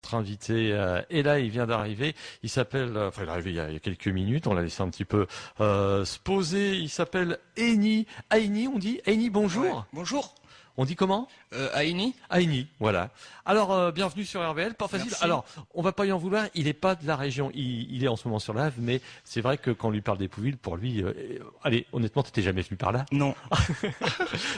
notre invité est là, il vient d'arriver. Il s'appelle, enfin il est arrivé il y a quelques minutes, on l'a laissé un petit peu se poser. Il s'appelle Aini. Aini, on dit Aini, bonjour. Ouais. Bonjour. On dit comment? Aini. Aini, voilà. Alors, bienvenue sur RVL, pas facile. Merci. Alors, on va pas y en vouloir, il n'est pas de la région, il est en ce moment sur l'Ave, mais c'est vrai que quand on lui parle d'Épouville, pour lui, allez, honnêtement, t'étais jamais venu par là. Non.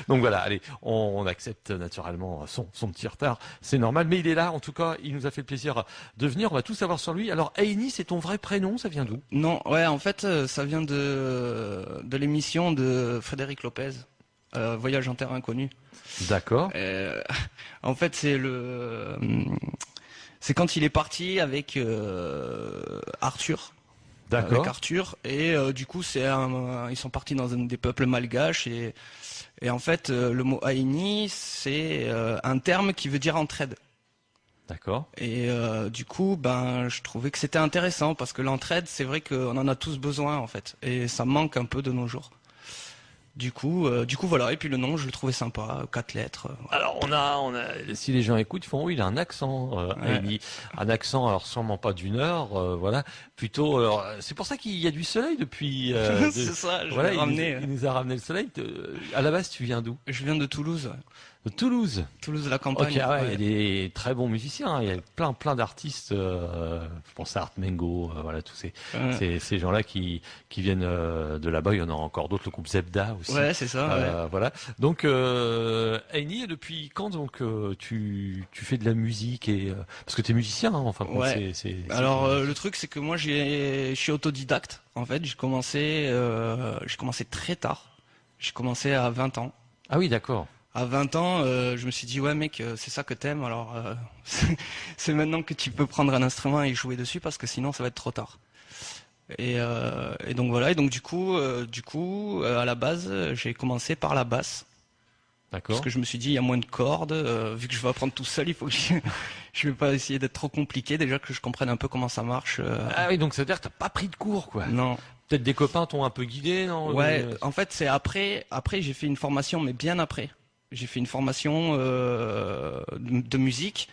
Donc voilà, allez, on accepte naturellement son petit retard, c'est normal, mais il est là, en tout cas, il nous a fait le plaisir de venir, on va tout savoir sur lui. Alors, Aini, c'est ton vrai prénom, ça vient d'où? Non, ouais, en fait, ça vient de l'émission de Frédéric Lopez, Voyage en terre inconnue. D'accord. En fait, c'est quand il est parti avec Arthur. D'accord. Avec Arthur, et du coup, ils sont partis dans un des peuples malgaches, et en fait, le mot Aini, c'est un terme qui veut dire entraide. D'accord. Et du coup, ben, je trouvais que c'était intéressant parce que l'entraide, c'est vrai qu'on en a tous besoin en fait, et ça manque un peu de nos jours. Du coup, voilà. Et puis le nom, je le trouvais sympa, 4 lettres. Voilà. Alors on a, si les gens écoutent, ils font oui, il a un accent, Aini. Un accent, alors sûrement pas du Nord, voilà. Plutôt, alors, c'est pour ça qu'il y a du soleil depuis. C'est ça, je Voilà, l'ai ramené. il nous a ramené le soleil. À la base, tu viens d'où? Je viens de Toulouse. De Toulouse. Toulouse, la campagne. Ok, ah ouais, il y a des très bons musiciens, hein. Il y a plein d'artistes. Je pense à Art Mengo, voilà, tous ces gens-là qui viennent de là-bas. Il y en a encore d'autres, le groupe Zebda aussi. Ouais, c'est ça. Ouais. Voilà. Donc, Aini, depuis quand donc tu fais de la musique et parce que tu es musicien, hein, enfin. Ouais. Alors le truc, c'est que moi, je suis autodidacte. En fait, j'ai commencé très tard. J'ai commencé à 20 ans. Ah oui, d'accord. À 20 ans, je me suis dit, ouais mec, c'est ça que t'aimes, alors c'est maintenant que tu peux prendre un instrument et jouer dessus parce que sinon ça va être trop tard. Et donc voilà, et donc du coup, à la base, j'ai commencé par la basse. D'accord. Parce que je me suis dit, il y a moins de cordes, vu que je vais apprendre tout seul, il faut que je vais pas essayer d'être trop compliqué, déjà que je comprenne un peu comment ça marche. Ah oui, donc ça veut dire que t'as pas pris de cours, quoi. Non. Peut-être des copains t'ont un peu guidé, non? Ouais, en fait c'est après j'ai fait une formation, mais bien après. J'ai fait une formation de musique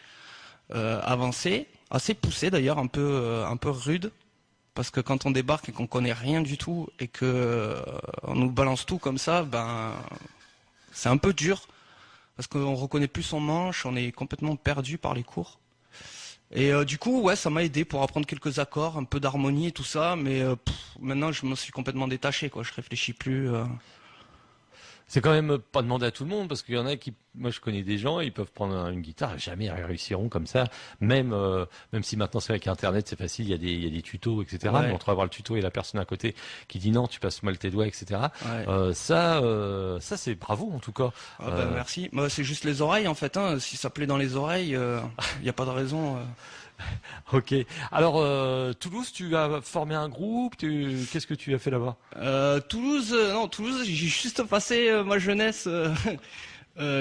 avancée, assez poussée d'ailleurs, un peu rude, parce que quand on débarque et qu'on connaît rien du tout et que on nous balance tout comme ça, ben c'est un peu dur parce qu'on reconnaît plus son manche, on est complètement perdu par les cours. Et du coup, ouais, ça m'a aidé pour apprendre quelques accords, un peu d'harmonie et tout ça, mais maintenant je me suis complètement détaché, quoi. Je réfléchis plus. C'est quand même pas demandé à tout le monde parce qu'il y en a qui, moi je connais des gens, ils peuvent prendre une guitare et jamais ils réussiront comme ça. Même si maintenant c'est vrai qu'Internet c'est facile, il y a des tutos, etc. Ouais. Mais entre avoir le tuto et la personne à côté qui dit non, tu passes mal tes doigts, etc. Ouais. Ça c'est bravo en tout cas. Ah bah, merci. Bah, c'est juste les oreilles en fait. Hein. Si ça plaît dans les oreilles, il n'y a pas de raison. Ok. Alors Toulouse, tu as formé un groupe. Qu'est-ce que tu as fait là-bas? Toulouse, non, Toulouse, j'ai juste passé ma jeunesse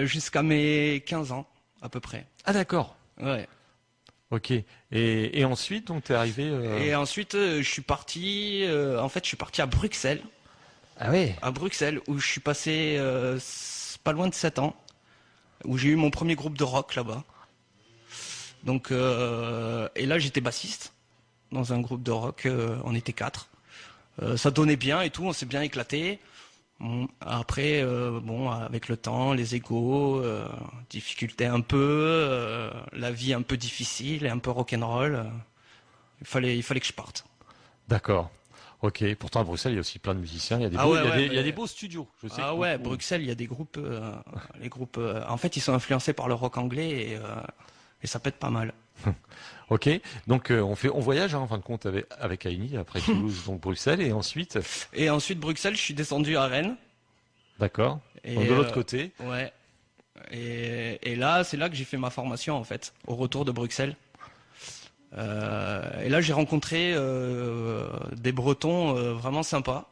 jusqu'à mes 15 ans à peu près. Ah d'accord. Ouais. Ok. Et ensuite, donc t'es arrivé. Et ensuite, je suis parti. En fait, je suis parti à Bruxelles. Ah ouais. À Bruxelles, où je suis passé pas loin de 7 ans, où j'ai eu mon premier groupe de rock là-bas. Donc, et là, j'étais bassiste dans un groupe de rock. On était 4. Ça donnait bien et tout, on s'est bien éclaté. Bon, après, bon, avec le temps, les égos, difficultés un peu, la vie un peu difficile et un peu rock'n'roll. Il fallait que je parte. D'accord. Ok. Pourtant à Bruxelles, il y a aussi plein de musiciens. Il y a des il y a des beaux studios. Je sais. Ah ouais, Bruxelles, il y a des groupes. Les groupes. En fait, ils sont influencés par le rock anglais et ça pète pas mal. Ok, donc on voyage hein, en fin de compte avec Aini, après Toulouse, donc Bruxelles, et ensuite. Et ensuite Bruxelles, je suis descendu à Rennes. D'accord. Donc de l'autre côté. Ouais. Et là, c'est là que j'ai fait ma formation en fait, au retour de Bruxelles. Et là, j'ai rencontré des Bretons vraiment sympas.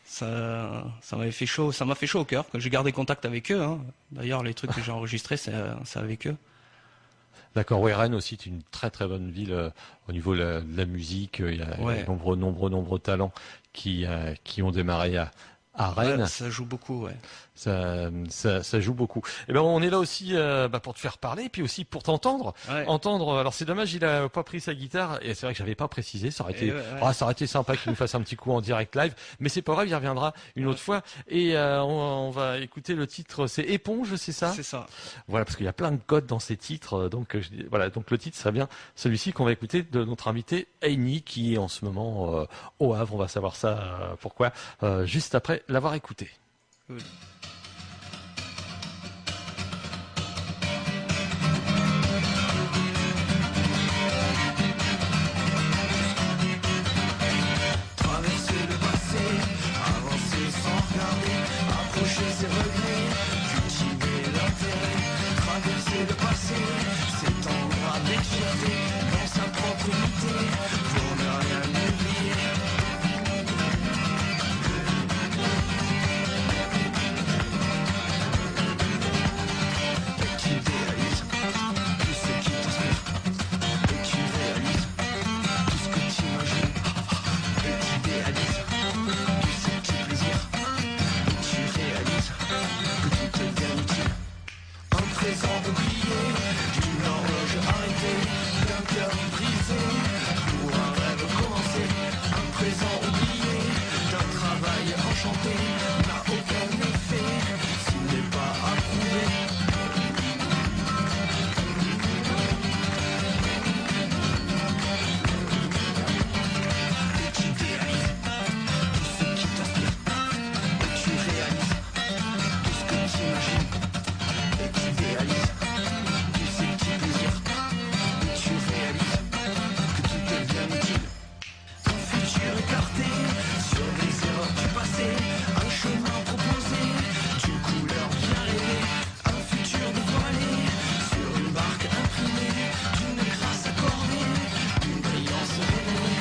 Ça m'avait fait chaud, ça m'a fait chaud au cœur. Que j'ai gardé contact avec eux. Hein. D'ailleurs, les trucs que j'ai enregistrés, c'est avec eux. D'accord, ouais, Rennes aussi est une très très bonne ville au niveau de la musique. Il y a nombreux talents qui ont démarré à Rennes. Ouais, ça joue beaucoup, ouais. Ça joue beaucoup. Et ben on est là aussi pour te faire parler, puis aussi pour t'entendre. Ouais. Entendre. Alors c'est dommage, il a pas pris sa guitare, et c'est vrai que j'avais pas précisé. Ça aurait été, ça aurait été sympa qu'il nous fasse un petit coup en direct live. Mais c'est pas grave, il reviendra une autre fois. Et on va écouter le titre. C'est Éponge, c'est ça? C'est ça. Voilà, parce qu'il y a plein de codes dans ces titres. Donc voilà, donc le titre serait bien celui-ci qu'on va écouter de notre invité Aini, qui est en ce moment au Havre. On va savoir ça pourquoi juste après l'avoir écouté. Cool. Traverser le passé, avancer sans regarder, approcher ses regrets, cultiver l'intérêt. Traverser le passé, s'étendre avec fierté, dans sa propre unité, pour ne rien oublier. Et tu réalises tout ce qui t'inspire, et tu réalises tout ce que tu imagines. Et tu idéalises tous ces petits plaisirs. Et tu réalises que tout devient utile. Un présent oublié, d'une horloge arrêtée, d'un cœur brisé, pour un rêve commencé. Un présent oublié, d'un travail enchanté, n'a aucun effet s'il n'est pas approuvé. Et tu idéalises tout ce qui t'inspire. Et tu réalises tout ce que tu imagines. Et tu idéalises tous ces petits plaisirs. Et tu réalises que tout devient utile. Un futur écarté sur des erreurs du passé. Un chemin proposé d'une couleur bien rêvée. Un futur dévoilé sur une barque imprimée. D'une grâce accordée, d'une brillance révélée.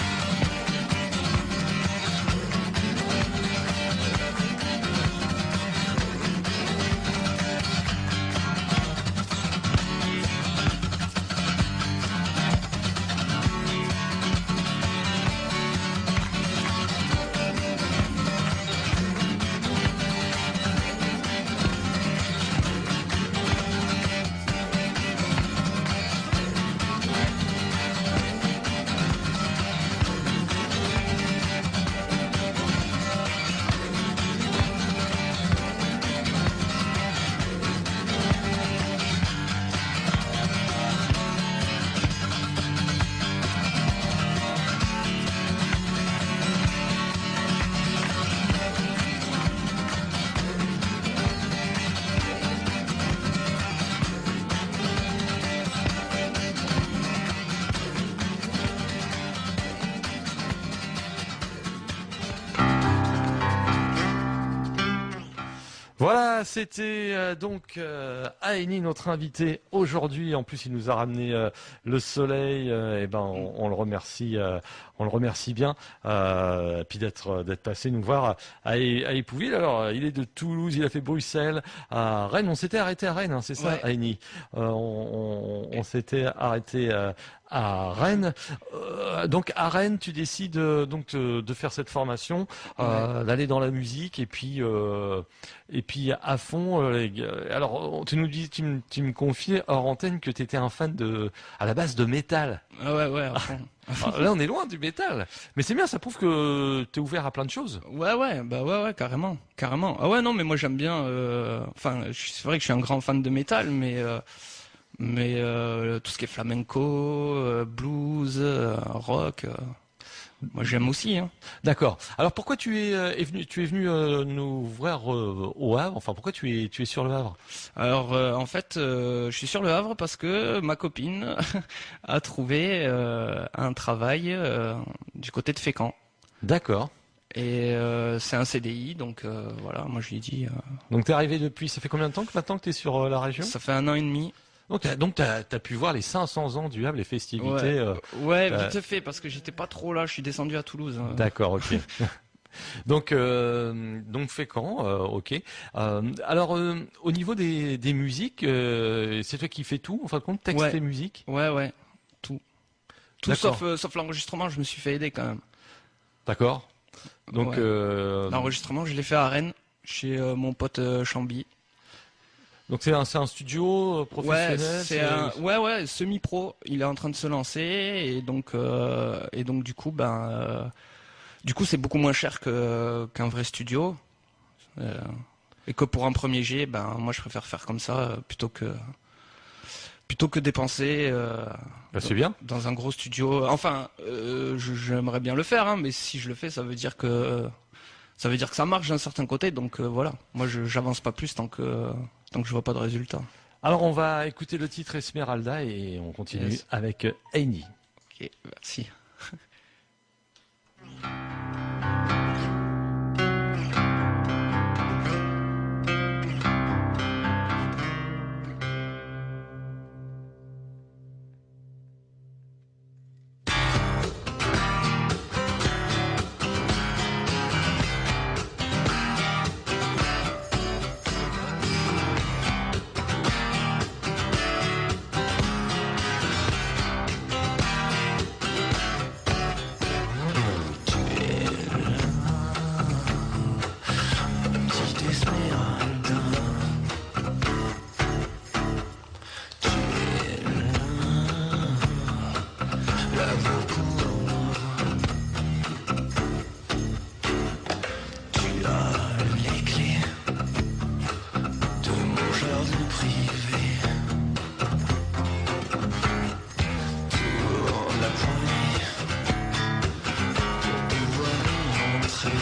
Voilà, c'était Aini, notre invité aujourd'hui. En plus, il nous a ramené le soleil. Et ben, on le remercie bien. Puis d'être passé nous voir à Épouville. Alors, il est de Toulouse, il a fait Bruxelles, à Rennes. On s'était arrêté à Rennes, hein, c'est ça, Ouais. Aini. On s'était arrêté à Rennes. Donc à Rennes, tu décides de faire cette formation, d'aller dans la musique et puis à fond. Alors tu me confiais hors antenne que tu étais un fan à la base de métal. Ah ouais, à fond. Alors là on est loin du métal, mais c'est bien, ça prouve que tu es ouvert à plein de choses. Ouais, carrément. Ah ouais, non, mais moi j'aime bien. Enfin, c'est vrai que je suis un grand fan de métal, mais tout ce qui est flamenco, blues, rock, moi j'aime aussi. Hein. D'accord. Alors pourquoi tu es venu nous voir au Havre? Enfin pourquoi tu es sur le Havre? Alors en fait, je suis sur le Havre parce que ma copine a trouvé un travail du côté de Fécamp. D'accord. Et c'est un CDI, donc voilà, moi je lui ai dit. Donc t'es arrivé depuis, ça fait combien de temps que maintenant que t'es sur la région? Ça fait 1 an et demi. Donc t'as pu voir les 500 ans du Havre, les festivités. Ouais, vite fait, parce que j'étais pas trop là, je suis descendu à Toulouse. D'accord, ok. Donc Fécamp, ok. Alors au niveau des musiques, c'est toi qui fais tout, en fin de compte, texte et musique? Ouais, tout. Tout sauf l'enregistrement, je me suis fait aider quand même. D'accord. Donc, Ouais. L'enregistrement, je l'ai fait à Rennes, chez mon pote Chambi. donc c'est un studio Ouais, professionnel. ouais, semi-pro. Il est en train de se lancer et donc du coup c'est beaucoup moins cher qu'un vrai studio. Et que pour un premier jet, moi je préfère faire comme ça plutôt que dépenser C'est bien. dans un gros studio. Enfin, j'aimerais bien le faire, hein, mais si je le fais, ça veut dire que ça marche d'un certain côté. Donc voilà, moi j'avance pas plus tant que je vois pas de résultat. Alors on va écouter le titre Esmeralda et on continue Yes. avec Heini. Ok, merci. Petite Esmeralda, tu es là pour moi. Tu as les clés de mon jardin privé. Tourne la poignée pour pouvoir y entrer.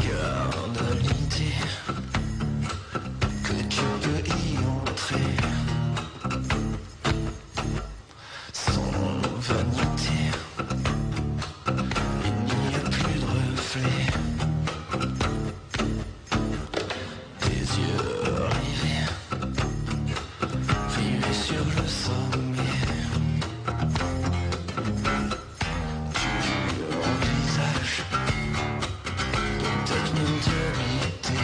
Garde l'idée que tu peux y entrer sans vanité. Il n'y a plus de reflet. Tes yeux rivés sur le sommet. Tu envisages toute une éternité.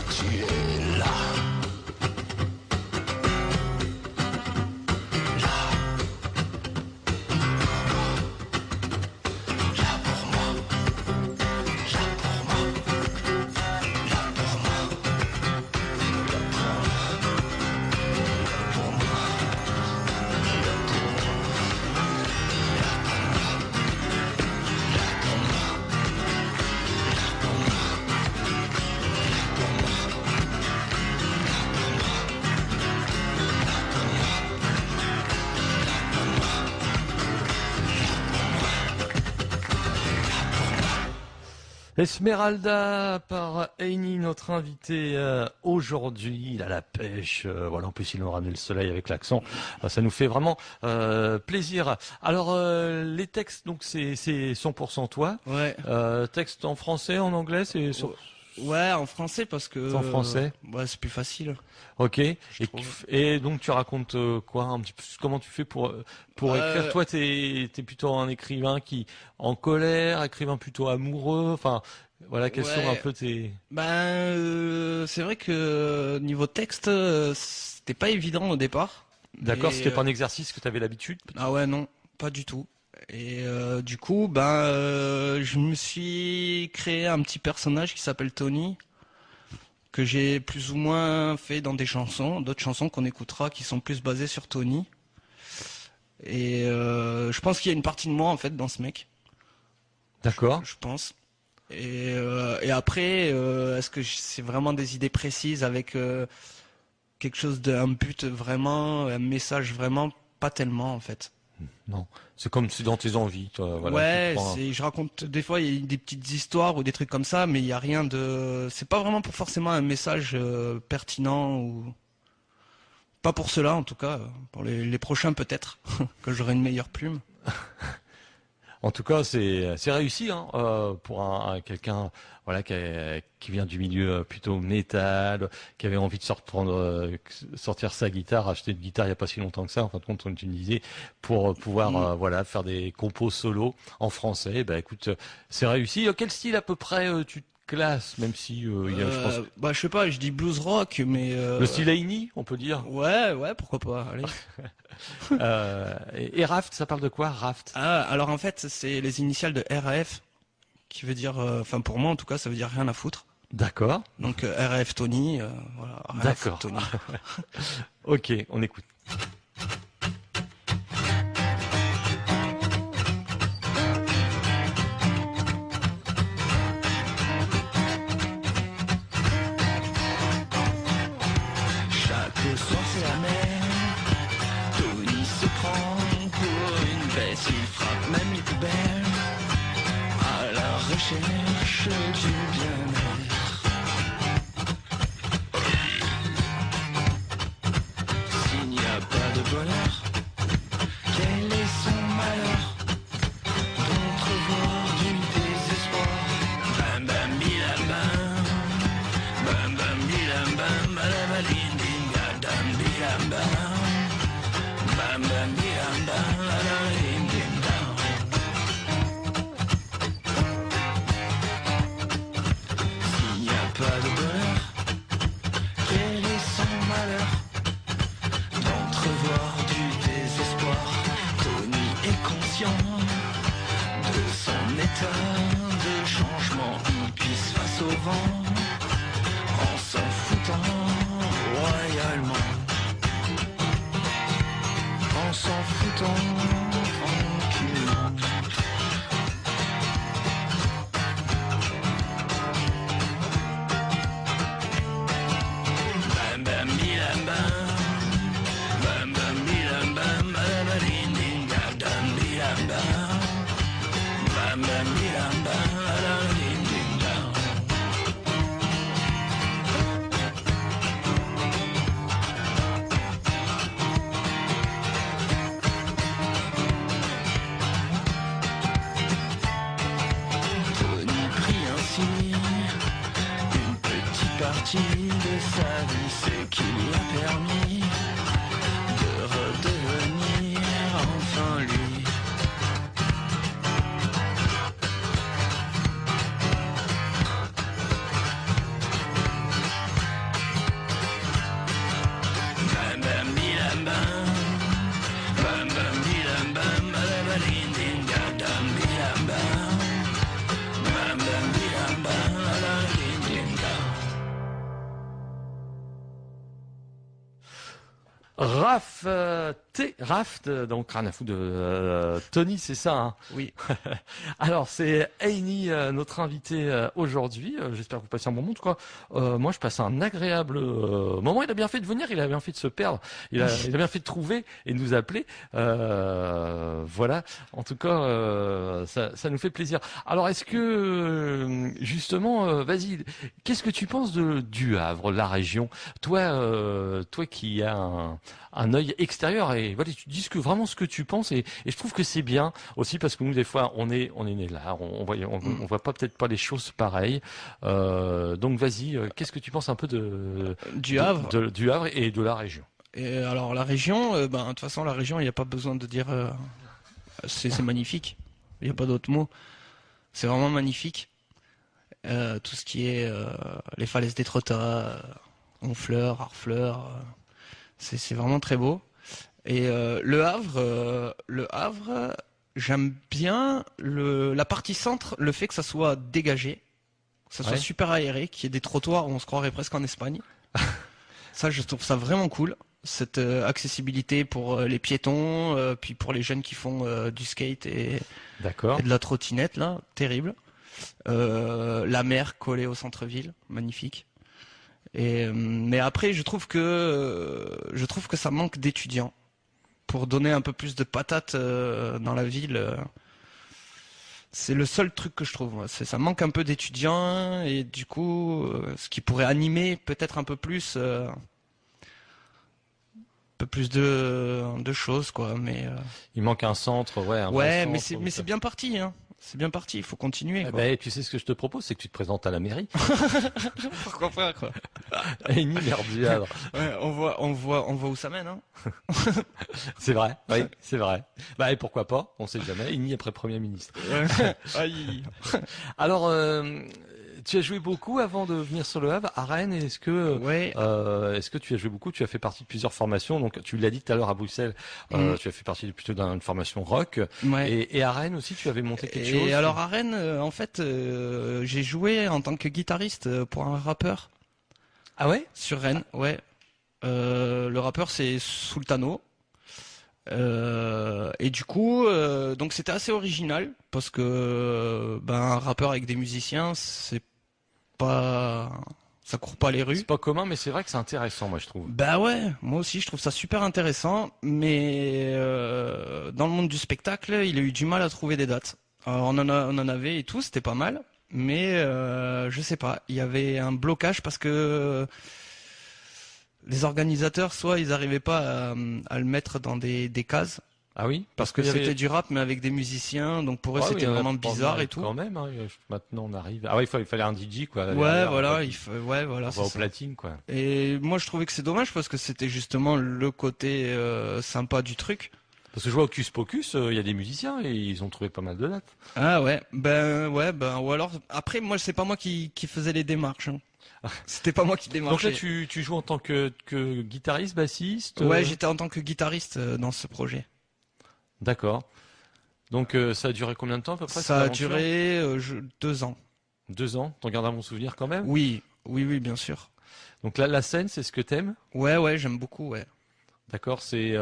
Tu es là. Là pour moi, là pour moi, là pour moi, là pour moi, Esmeralda par Heini, notre invité aujourd'hui. Il a la pêche. Voilà, en plus il nous ramené le soleil avec l'accent. Ça nous fait vraiment plaisir. Alors les textes, donc c'est 100% toi. Ouais. Texte en français, en anglais, c'est sur... Ouais, en français parce que. En français. Ouais, c'est plus facile. Ok. trouve. Et donc tu racontes quoi un petit peu, comment tu fais pour écrire? Toi, t'es plutôt un écrivain qui en colère, écrivain plutôt amoureux. Enfin, voilà, quels sont un Ouais. peu tes... C'est vrai que niveau texte, c'était pas évident au départ. D'accord, Et, c'était pas un exercice que tu avais l'habitude? Ah ouais, non, pas du tout. Et du coup, je me suis créé un petit personnage qui s'appelle Tony. que j'ai plus ou moins fait dans des chansons, d'autres chansons qu'on écoutera qui sont plus basées sur Tony. Et je pense qu'il y a une partie de moi en fait dans ce mec. D'accord. Je pense. Et après, est-ce que c'est vraiment des idées précises avec quelque chose d'un but vraiment, un message vraiment, pas tellement en fait. Non, c'est comme c'est dans tes envies, toi. Voilà, Ouais, tu prends je raconte des fois il y a des petites histoires ou des trucs comme ça, mais il y a rien de, c'est pas vraiment pour forcément un message pertinent ou pas pour cela en tout cas. Pour les prochains peut-être que j'aurai une meilleure plume. En tout cas, c'est réussi hein, pour quelqu'un voilà qui vient du milieu plutôt métal, qui avait envie de sortir sa guitare, acheter une guitare il n'y a pas si longtemps que ça. En fin de compte, comme tu me disais, pour pouvoir voilà faire des compos solo en français. Bah écoute, c'est réussi. Quel style à peu près tu te classes, même si il y a, je pense, Bah je sais pas, je dis blues rock, mais le style Aini, on peut dire. ouais, pourquoi pas. Allez. Et Raft, ça parle de quoi, Raft? Ah, alors en fait, c'est les initiales de RAF, qui veut dire, enfin pour moi en tout cas, ça veut dire rien à foutre. D'accord. Donc RAF Tony, voilà. RAF D'accord. Tony. Ok, on écoute. Chaque soir c'est la même. Tony se prend pour une baisse, il frappe même les poubelles à la recherche du bien-être. S'il n'y a pas de bonheur, quel est son malheur d'entrevoir du désespoir? Bam bam bilam bam, bam bam bilam bam, balabalim dim gadam bilam bam. Bam bam bilam bam, balabalim dim dam. S'il n'y a pas de bonheur, quel est son malheur d'entrevoir du désespoir? Tony est conscient de son état de changement. Il pisse face au vent en s'en foutant royalement. En s'en foutant tranquillement. Bam bam bilam bam, bam bam bilam bam, balabalim dim gadam bilam bam, bam bam bilam bam, balabalim dim dam. Tony prit ainsi une petite partie de sa vie, ce qui lui a permis de redevenir enfin lui. Bam bam bilam bam, bam bam bilam bam, balabalim dim gadam bilam bam. Bam bam bilam bam, balabalim dim dam. Raft, donc rien à foutre de Tony, c'est ça, hein. Oui. Alors c'est Aini, notre invité aujourd'hui. J'espère que vous passez un bon moment. En tout cas, moi je passe un agréable moment. Il a bien fait de venir, il a bien fait de se perdre, il a bien fait de trouver et de nous appeler. Voilà. En tout cas, ça nous fait plaisir. Alors est-ce que justement, vas-y, qu'est-ce que tu penses du Havre, la région? Toi qui as un œil extérieur et voilà, tu dis vraiment ce que tu penses et je trouve que c'est bien aussi parce que nous des fois on est né là, on voit pas peut-être pas les choses pareilles. Donc vas-y, qu'est-ce que tu penses un peu Du Havre. du Havre et de la région? Et alors la région, ben de toute façon la région, il n'y a pas besoin de dire, c'est magnifique. Il n'y a pas d'autre mot. C'est vraiment magnifique. Tout ce qui est les falaises d'Étretat, Honfleur, Harfleur, c'est vraiment très beau. Et le Havre, j'aime bien la partie centre, le fait que ça soit dégagé. que ça soit Ouais. super aéré, qu'il y ait des trottoirs où on se croirait presque en Espagne. Ça, je trouve ça vraiment cool. Cette accessibilité pour les piétons, puis pour les jeunes qui font du skate D'accord. et de la trottinette, là, terrible. La mer collée au centre-ville, magnifique. Mais après, je trouve que ça manque d'étudiants pour donner un peu plus de patates dans la ville. C'est le seul truc que je trouve. Moi. Ça manque un peu d'étudiants et du coup, ce qui pourrait animer peut-être un peu plus de choses, quoi. Mais Il manque un centre, ouais. Un ouais, vrai mais centre, c'est bien parti, hein. C'est bien parti. Il faut continuer, Eh quoi. ben, tu sais ce que je te propose, c'est que tu te présentes à la mairie. Pourquoi pas, quoi. Et ni merdiadre. Ouais, on voit où ça mène, hein. C'est vrai, oui, c'est vrai. Bah, et pourquoi pas, on sait jamais, Igny après Premier ministre. Aïe. Alors, tu as joué beaucoup avant de venir sur le Havre, à Rennes, et est-ce que tu as joué beaucoup? Tu as fait partie de plusieurs formations, donc tu l'as dit tout à l'heure à Bruxelles, tu as fait partie plutôt d'une formation rock, Ouais. et à Rennes aussi, tu avais monté quelque chose. Et alors à Rennes, en fait, j'ai joué en tant que guitariste pour un rappeur Ah ouais? sur Rennes, ouais. Le rappeur c'est Sultano. Et du coup, donc c'était assez original parce que un rappeur avec des musiciens, c'est pas, ça court pas les rues. C'est pas commun, mais c'est vrai que c'est intéressant, moi, je trouve. Bah ouais, moi aussi je trouve ça super intéressant, mais dans le monde du spectacle, il a eu du mal à trouver des dates. Alors, on en avait et tout, c'était pas mal, mais je sais pas, il y avait un blocage parce que les organisateurs, soit ils arrivaient pas à le mettre dans des cases, Ah oui? parce que qu'il y avait- c'était du rap mais avec des musiciens, donc pour eux Ah oui, c'était il y en a vraiment pas bizarre mal et tout. Quand même, hein, maintenant on arrive. Ah ouais, il fallait un DJ, quoi. Ouais, derrière, voilà, on voilà, va c'est aux ça. platines, quoi. Et moi je trouvais que c'est dommage parce que c'était justement le côté sympa du truc. Parce que je vois Hocus Pocus, il y a des musiciens et ils ont trouvé pas mal de dates. Ah ouais, ou alors après moi c'est pas moi qui faisais les démarches. Hein. C'était pas moi qui Donc démarchais. là, tu joues en tant que guitariste, bassiste. Ouais, j'étais en tant que guitariste dans ce projet. D'accord. Donc ça a duré combien de temps à peu près? Ça a cette aventure? duré 2 ans. 2 ans. T'en gardes un bon souvenir quand même? Oui, bien sûr. Donc là, la scène, c'est ce que t'aimes? Ouais, j'aime beaucoup, ouais. D'accord, c'est C'est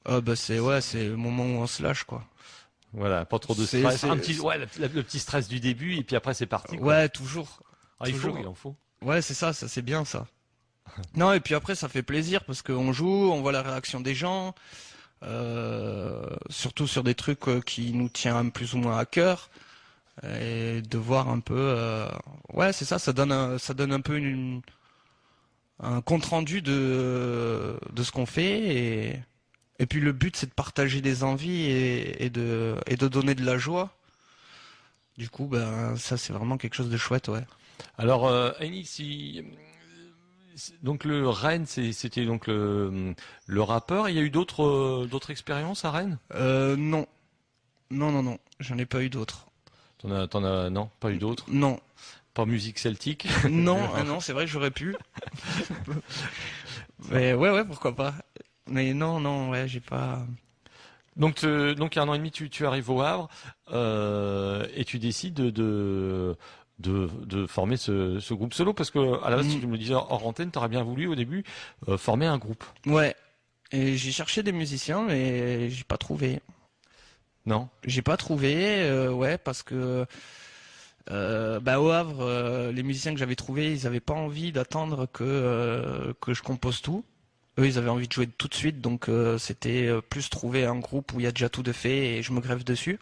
le moment où on se lâche quoi. voilà, pas trop de C'est- stress. c'est- Un petit, ouais, le petit stress du début et puis après c'est parti, quoi. Ouais, toujours. Ah, toujours. il en faut. Ouais, c'est ça c'est bien ça. Non, et puis après ça fait plaisir parce qu'on joue, on voit la réaction des gens, surtout sur des trucs qui nous tiennent plus ou moins à cœur, et de voir un peu, ouais, c'est ça, ça donne un peu un compte rendu de ce qu'on fait et puis le but c'est de partager des envies et de donner de la joie. Du coup, ça c'est vraiment quelque chose de chouette, ouais. Alors, Annie, donc le Rennes, c'était donc le rappeur. Il y a eu d'autres expériences à Rennes? Non. Non, j'en ai pas eu d'autres. Non, pas eu d'autres. Non. Pas musique celtique. Non, c'est vrai que j'aurais pu. Mais ouais, pourquoi pas. Mais non, ouais, j'ai pas. Donc il y a 1 an et demi, tu arrives au Havre et tu décides de former ce groupe solo parce que à la base, tu me le disais hors antenne, t'aurais bien voulu au début former un groupe. Ouais. Et j'ai cherché des musiciens, mais j'ai pas trouvé. Non? J'ai pas trouvé, ouais, parce que au Havre, les musiciens que j'avais trouvés, ils avaient pas envie d'attendre que je compose tout. Eux, ils avaient envie de jouer tout de suite, donc c'était plus trouver un groupe où il y a déjà tout de fait et je me greffe dessus.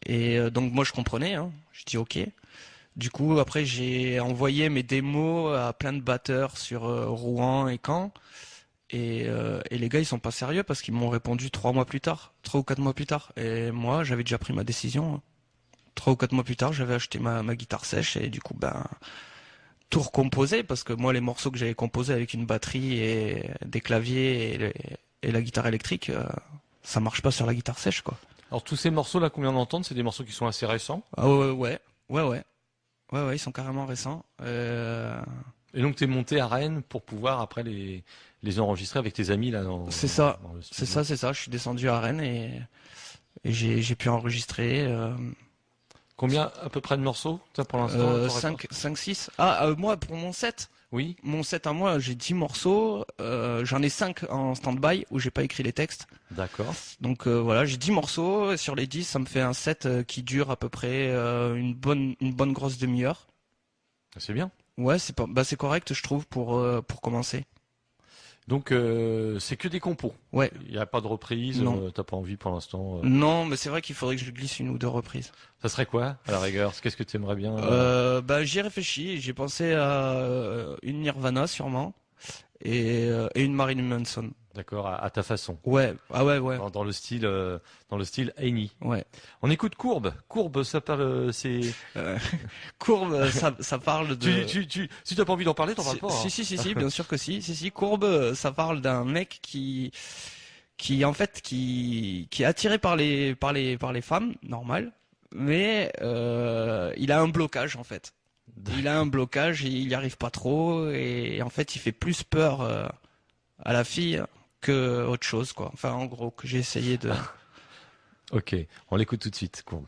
Et donc moi je comprenais, hein. Je dis ok. Du coup après j'ai envoyé mes démos à plein de batteurs sur Rouen et Caen. Et les gars ils sont pas sérieux parce qu'ils m'ont répondu 3 mois plus tard, 3 ou 4 mois plus tard. Et moi j'avais déjà pris ma décision. 3 ou 4 mois plus tard j'avais acheté ma guitare sèche et du coup tout recomposé parce que moi les morceaux que j'avais composés avec une batterie et des claviers et la guitare électrique, ça marche pas sur la guitare sèche quoi. Alors tous ces morceaux là qu'on vient d'entendre, c'est des morceaux qui sont assez récents. Ah ouais, ils sont carrément récents. Et donc t'es monté à Rennes pour pouvoir après les enregistrer avec tes amis là dans. C'est ça. dans le studio. C'est ça. Je suis descendu à Rennes et j'ai pu enregistrer. Combien à peu près de morceaux ça pour l'instant? T'aurais 5, 6. Moi, pour mon set, Oui, mon set à moi, j'ai 10 morceaux. J'en ai 5 en stand-by où j'ai pas écrit les textes. d'accord. Donc voilà, j'ai 10 morceaux. Et sur les 10, ça me fait un set qui dure à peu près une bonne grosse demi-heure. C'est bien. Ouais, c'est correct, je trouve, pour commencer. Donc c'est que des compos. Ouais. Il n'y a pas de reprise. Non. T'as pas envie pour l'instant. Non, mais c'est vrai qu'il faudrait que je glisse une ou deux reprises. Ça serait quoi à la rigueur? Qu'est-ce que tu aimerais bien? J'y ai réfléchi. J'ai pensé à une Nirvana sûrement et une Marilyn Manson. D'accord, à ta façon. Ouais. Ah ouais. Dans le style Heini. Ouais. On écoute Courbe. Courbe, ça parle. C'est. Courbe, ça parle de. Si t'as pas envie d'en parler, t'en parles pas. Si, si, bien sûr que si. Si, Courbe, ça parle d'un mec qui en fait, qui est attiré par les femmes, normal, mais il a un blocage en fait. Il a un blocage, et il y arrive pas trop, et en fait, il fait plus peur à la fille que autre chose, quoi. Enfin, en gros, que j'ai essayé de. Ok, on l'écoute tout de suite, Courbe.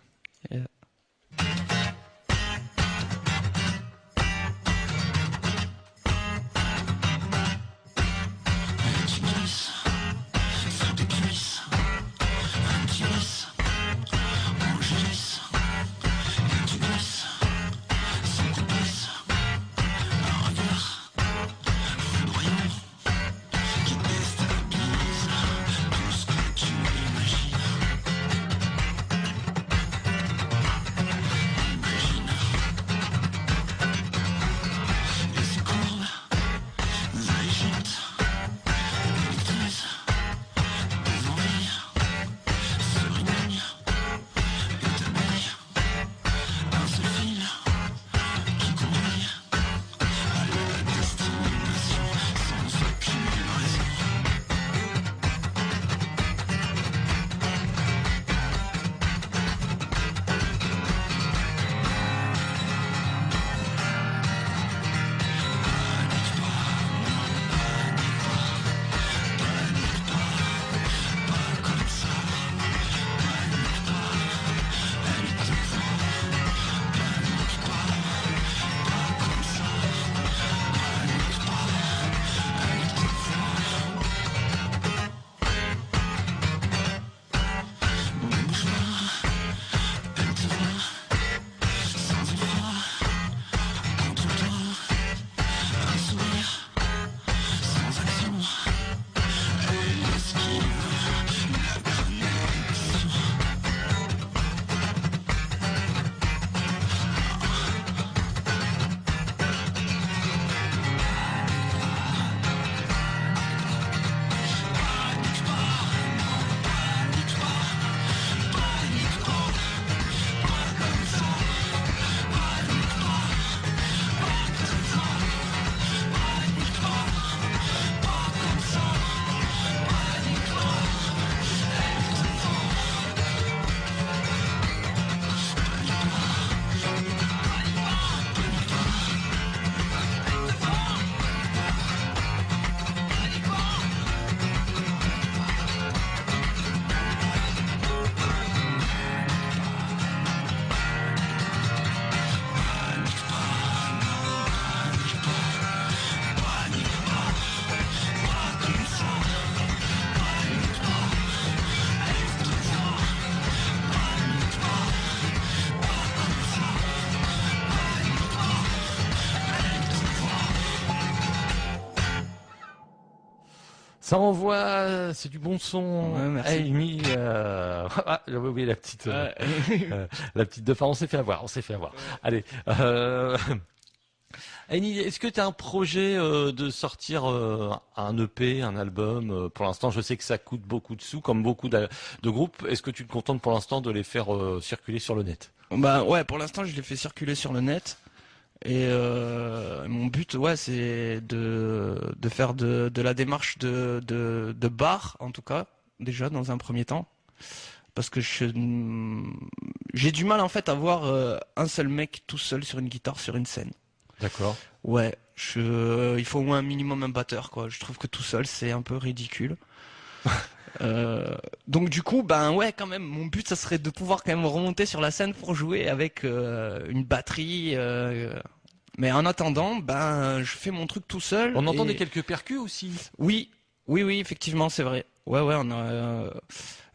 Ça envoie, c'est du bon son. Ouais, merci. Amy, j'avais oublié la petite de fin. On s'est fait avoir. Allez. Amy, est-ce que tu as un projet de sortir un EP, un album pour l'instant, je sais que ça coûte beaucoup de sous, comme beaucoup de groupes. Est-ce que tu te contentes pour l'instant de les faire circuler sur le net? Bah ouais, pour l'instant, je les fais circuler sur le net. Et mon but, ouais, c'est de faire de la démarche de bar, en tout cas, déjà dans un premier temps, parce que j'ai du mal en fait à voir un seul mec tout seul sur une guitare sur une scène. D'accord. Ouais, il faut au moins un minimum un batteur, quoi. Je trouve que tout seul c'est un peu ridicule. Donc du coup, ben ouais, quand même, mon but, ça serait de pouvoir quand même remonter sur la scène pour jouer avec une batterie. Mais en attendant, ben je fais mon truc tout seul. On entendait et... quelques percus aussi. Oui, oui, effectivement, c'est vrai. Ouais, on a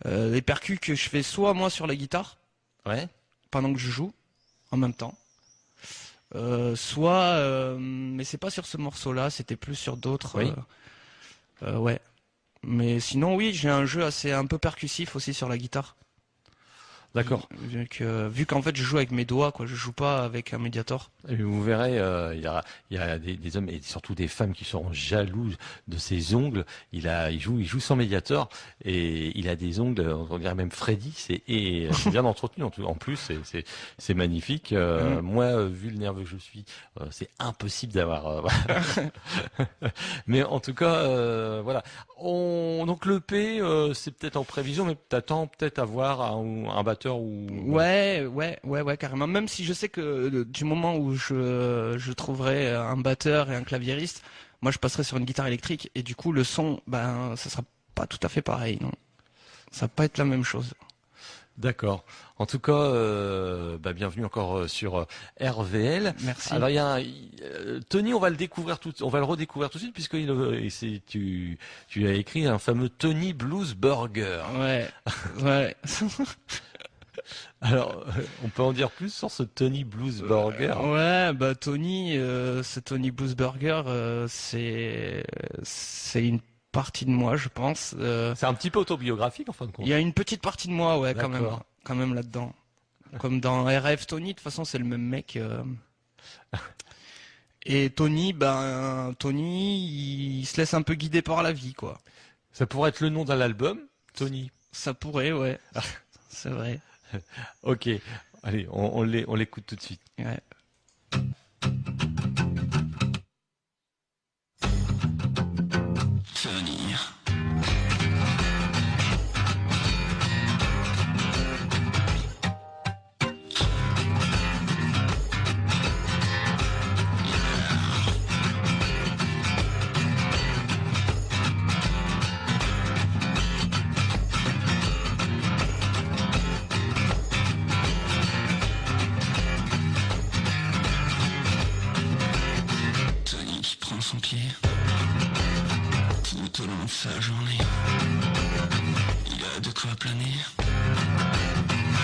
les percus que je fais soit moi sur la guitare, Ouais. pendant que je joue, en même temps. Soit, mais c'est pas sur ce morceau-là, c'était plus sur d'autres. Oui. Ouais. Mais sinon, oui, j'ai un jeu un peu percussif aussi sur la guitare. D'accord. Vu qu'en fait je joue avec mes doigts, quoi, je joue pas avec un médiator. Et vous verrez, il y a des hommes et surtout des femmes qui seront jaloux de ses ongles. Il joue sans médiator et il a des ongles, on dirait même Freddy. C'est bien entretenu en plus. C'est magnifique. Moi, vu le nerveux que je suis, c'est impossible d'avoir. Mais en tout cas, voilà. Donc le P, c'est peut-être en prévision, mais t'attends peut-être à voir un batteur ou. Ouais, carrément. Même si je sais que du moment où je trouverai un batteur et un claviériste, moi je passerai sur une guitare électrique et du coup le son, ben ça sera pas tout à fait pareil, non. Ça va pas être la même chose. D'accord. En tout cas, bienvenue encore sur RVL. Merci. Alors il y a Tony, on va le redécouvrir tout de suite puisque tu as écrit un fameux Tony Blues Burger. Ouais. Alors, on peut en dire plus sur ce Tony Blues Burger. Ouais, bah Tony, ce Tony Blues Burger, c'est une partie de moi, je pense. C'est un petit peu autobiographique en fin de compte. Il y a une petite partie de moi, ouais, D'accord. quand même là-dedans. Comme dans RF Tony, de toute façon, c'est le même mec. Et Tony, il se laisse un peu guider par la vie, quoi. Ça pourrait être le nom d'un album, Tony. Ça pourrait, ouais. C'est vrai. Ok, allez, on l'écoute tout de suite. Ouais. Tony. Tony qui prend son pied tout au long de sa journée. Il a de quoi planer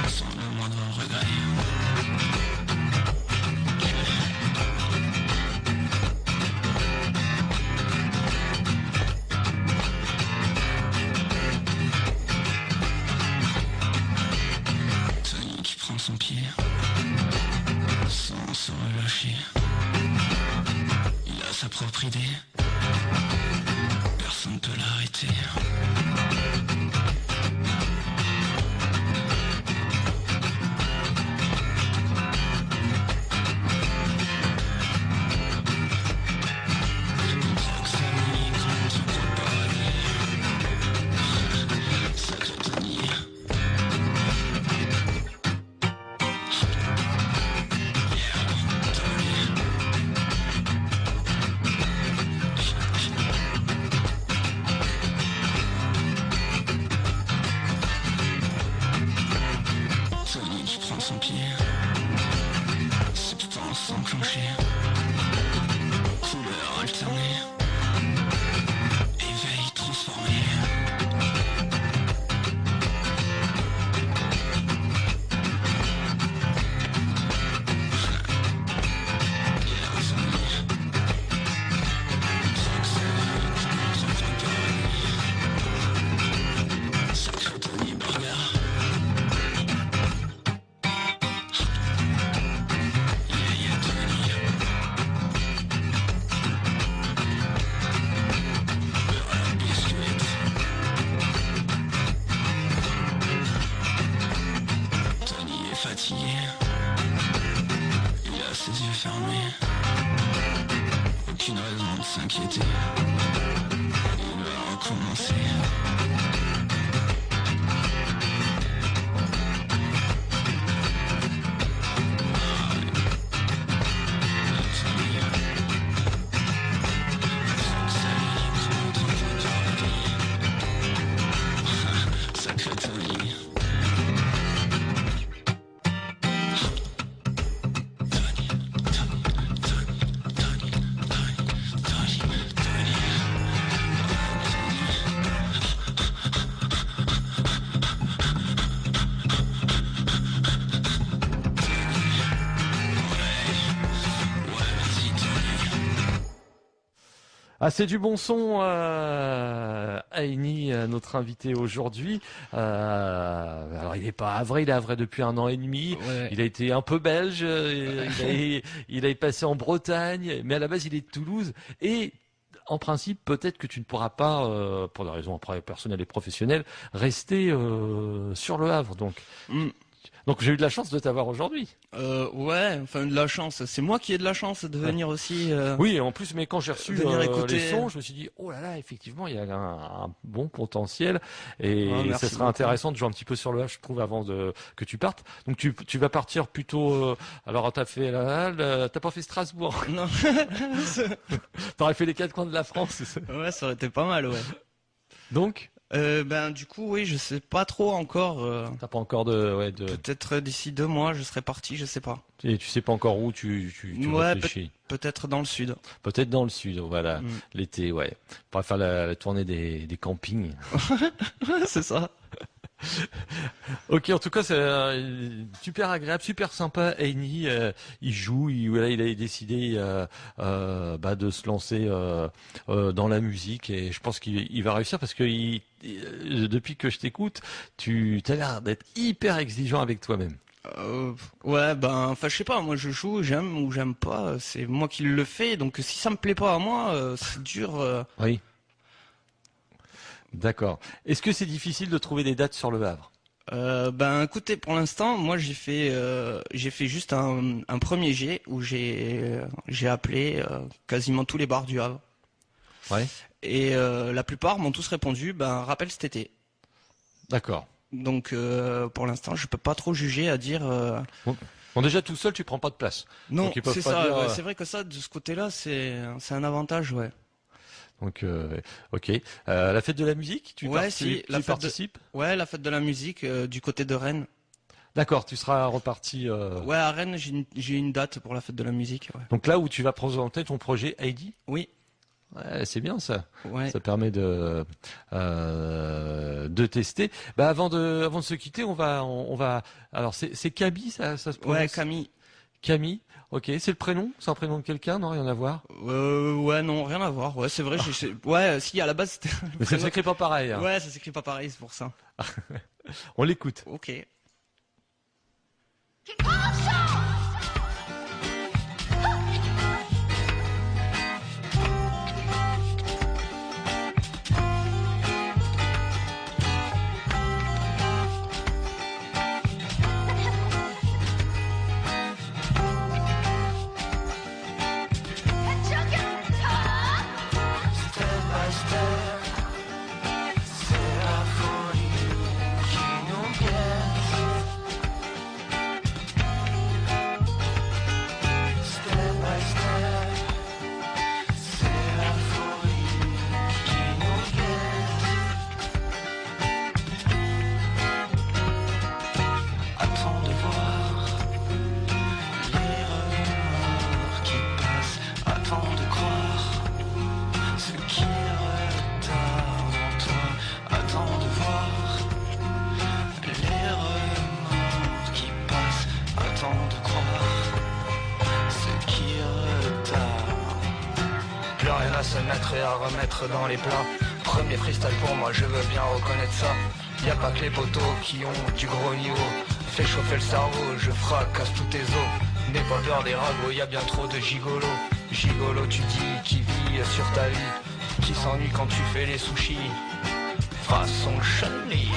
sans le moindre regret. Tony qui prend son pied sans se relâcher. Il a sa propre idée. Personne ne peut l'arrêter. Sacré Tony. Tony qui prend son pied. Substance enclenchée. Couleur alternée. Éveil transformé. Sacré Tony Burger. Tony est fatigué. Il a ses yeux fermés. Aucune raison de s'inquiéter. Il va recommencer. Tony, Ah, c'est du bon son, Aini, notre invité aujourd'hui. Alors, il n'est pas havrais, il est havrais depuis 1 an et demi. Ouais. Il a été un peu belge, il a passé en Bretagne, mais à la base, il est de Toulouse. Et en principe, peut-être que tu ne pourras pas, pour des raisons après personnelles et professionnelles, rester sur le Havre. Donc j'ai eu de la chance de t'avoir aujourd'hui. Ouais, enfin de la chance. C'est moi qui ai de la chance de venir aussi. Oui, et en plus, mais quand j'ai reçu Venir écouter. les sons, je me suis dit, oh là là, effectivement, il y a un bon potentiel. Et Ah, merci ça serait beaucoup. intéressant de jouer un petit peu sur le Havre, je trouve, avant que tu partes. Donc tu vas partir plutôt... alors, t'as fait t'as pas fait Strasbourg. Non. T'aurais fait les 4 coins de la France. Ouais, ça aurait été pas mal, ouais. Donc, Ben du coup, oui, je sais pas trop encore. t'as pas encore de... Peut-être d'ici 2 mois, je serai parti, je sais pas. Et tu sais pas encore où tu Ouais, réfléchis. Peut-être dans le sud. Peut-être dans le sud, voilà. Mm. L'été, ouais. On pourra faire la tournée des campings. C'est ça. Ok, en tout cas, c'est super agréable, super sympa. Aini, il joue, voilà, il a décidé de se lancer dans la musique et je pense qu'il va réussir parce que depuis que je t'écoute, tu as l'air d'être hyper exigeant avec toi-même. Ouais, ben, enfin, je sais pas, moi je joue, j'aime ou j'aime pas, c'est moi qui le fais, donc si ça me plaît pas à moi, c'est dur. Oui. D'accord. Est-ce que c'est difficile de trouver des dates sur le Havre? Ben, écoutez, pour l'instant, moi j'ai fait juste un premier jet où j'ai appelé quasiment tous les bars du Havre. Ouais. Et la plupart m'ont tous répondu, ben, rappelle cet été. D'accord. Donc pour l'instant, je peux pas trop juger à dire. Bon, déjà tout seul, tu prends pas de place. Non, Donc, ils peuvent c'est pas ça. dire, Ouais, c'est vrai que ça, de ce côté-là, c'est un avantage, ouais. Donc, ok. La fête de la musique, Ouais, si, la tu fête participes? Ouais, la fête de la musique du côté de Rennes. D'accord, tu seras reparti. Ouais, à Rennes, j'ai une date pour la fête de la musique. Ouais. Donc là où tu vas présenter ton projet Heidi. Oui. Ouais, c'est bien ça. Ouais. Ça permet de tester. Bah avant de se quitter, on va. Alors c'est Camille, ça se prononce. Ouais, Camille. Camille. Ok, c'est le prénom. C'est un prénom de quelqu'un, non? Rien à voir. Ouais, non, rien à voir. Ouais, c'est vrai. Ouais, si à la base c'était. Mais ça ne s'écrit pas pareil. Hein. Ouais, ça s'écrit pas pareil, c'est pour ça. On l'écoute. Ok. Attends de voir les remords qui passent. Attends de croire ce qui retarde en toi. Attends de voir les remords qui passent. Attends de croire ce qui retarde. Plus rien à se mettre et à remettre dans les plats. Premier freestyle pour moi, je veux bien reconnaître ça. Y a pas que les poteaux qui ont du gros niveau. Fais chauffer le cerveau, je fracasse tous tes os. N'aie pas peur des ragots, y a bien trop de gigolos. Gigolo, tu dis, qui vit sur ta vie, qui s'ennuie quand tu fais les sushis. Façon chenille.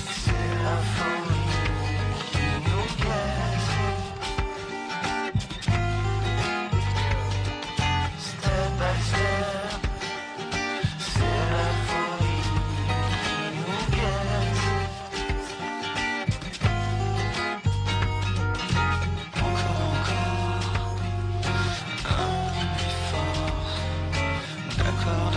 C'est la folie qui nous guette. Step by step, c'est la folie qui nous guette. Encore, un plus fort, d'accord,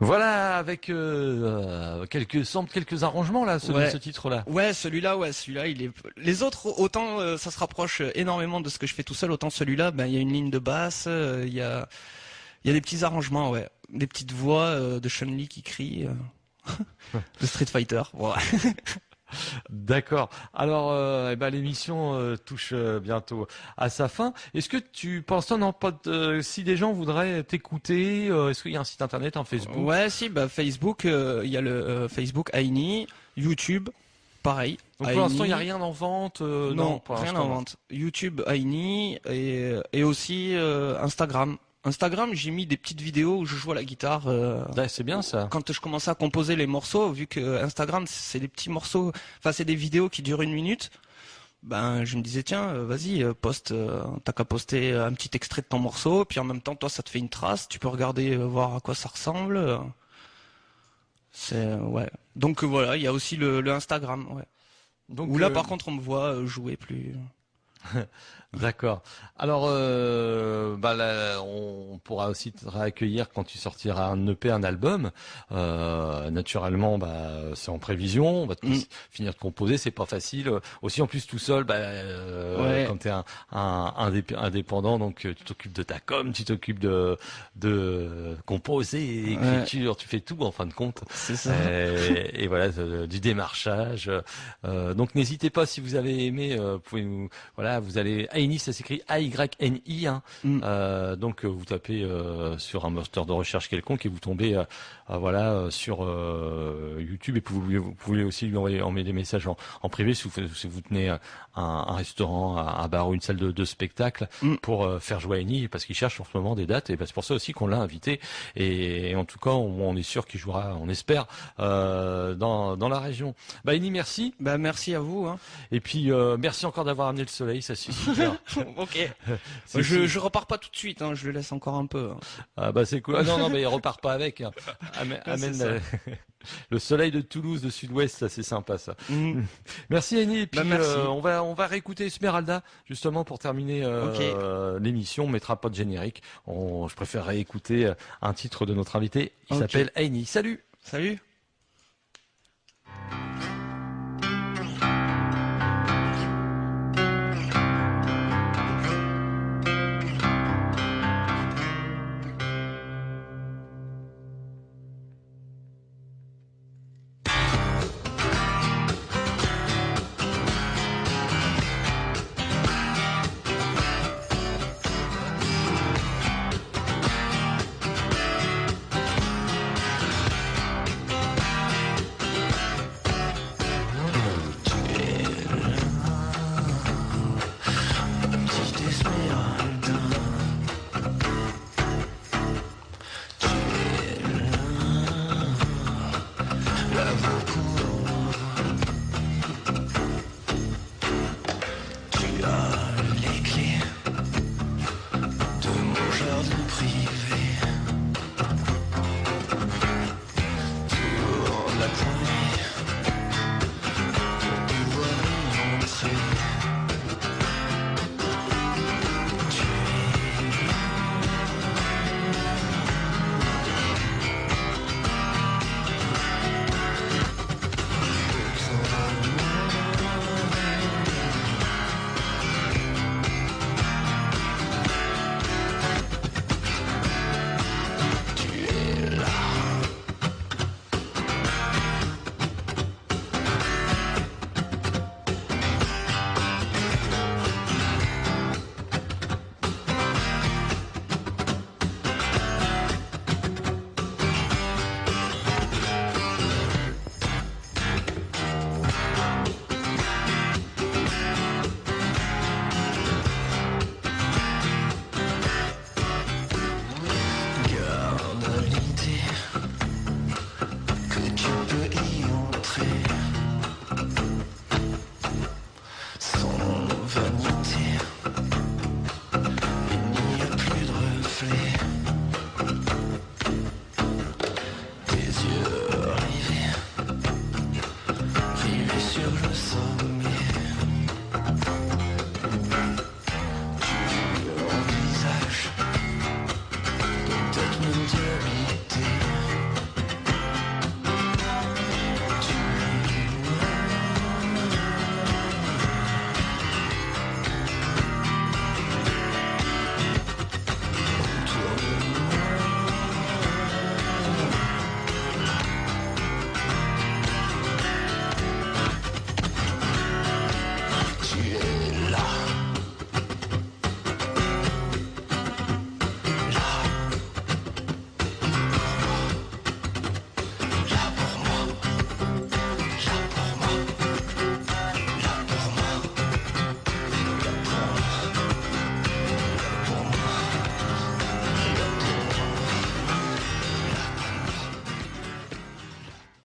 Voilà, avec quelques arrangements là, Ouais. ce titre-là. Ouais, celui-là, il est. Les autres, autant ça se rapproche énormément de ce que je fais tout seul, autant celui-là, ben il y a une ligne de basse, il y a des petits arrangements, ouais, des petites voix de Chun-Li qui crie, de Street Fighter. Voilà. D'accord. Alors, l'émission touche bientôt à sa fin. Est-ce que tu penses, toi, non, pas si des gens voudraient t'écouter, est-ce qu'il y a un site internet, un Facebook? Ouais, si, bah Facebook, il y a le Facebook Aini, YouTube, pareil. Donc pour l'instant, il n'y a Aini. rien en vente. Non, pour rien l'instant, en non. vente. YouTube, Aini et aussi Instagram. Instagram, j'ai mis des petites vidéos où je joue à la guitare. Ouais, c'est bien ça. Quand je commençais à composer les morceaux, vu que Instagram, c'est des petits morceaux, enfin c'est des vidéos qui durent 1 minute. Ben, je me disais tiens, vas-y, poste, t'as qu'à poster un petit extrait de ton morceau, puis en même temps, toi, ça te fait une trace. Tu peux regarder, voir à quoi ça ressemble. C'est ouais. Donc voilà, il y a aussi le Instagram, ouais. Donc Où là, par contre, on me voit jouer plus. d'accord. Alors, là, on pourra aussi te réaccueillir quand tu sortiras un EP, un album. Naturellement, c'est en prévision. On va finir de composer, c'est pas facile. Aussi, en plus, tout seul, Ouais. quand t'es indépendant, donc tu t'occupes de ta com, tu t'occupes de composer, écriture, tu fais tout en fin de compte. C'est ça. Et voilà, du démarchage. Donc, n'hésitez pas si vous avez aimé, vous pouvez nous, voilà, vous allez Aini, ça s'écrit A-Y-N-I, hein. Donc vous tapez sur un moteur de recherche quelconque et vous tombez sur YouTube, et puis vous pouvez aussi lui envoyer des messages en privé si vous tenez un restaurant, un bar ou une salle de spectacle pour faire jouer Aini, parce qu'il cherche en ce moment des dates, et c'est pour ça aussi qu'on l'a invité, et en tout cas on est sûr qu'il jouera, on espère, dans la région. Aini, merci. Bah merci à vous. Hein. Et puis merci encore d'avoir amené le soleil, ça c'est super. Ok. C'est Je repars pas tout de suite, hein, je le laisse encore un peu. Hein. Ah c'est cool. Ah non mais il repart pas avec. Hein. Amène ça. le soleil de Toulouse, de Sud-Ouest, ça c'est sympa ça. Merci Annie. Et puis merci. on va réécouter Esmeralda justement pour terminer l'émission. On mettra pas de générique. Je préfère réécouter un titre de notre invité. Il s'appelle Annie. Salut. Salut.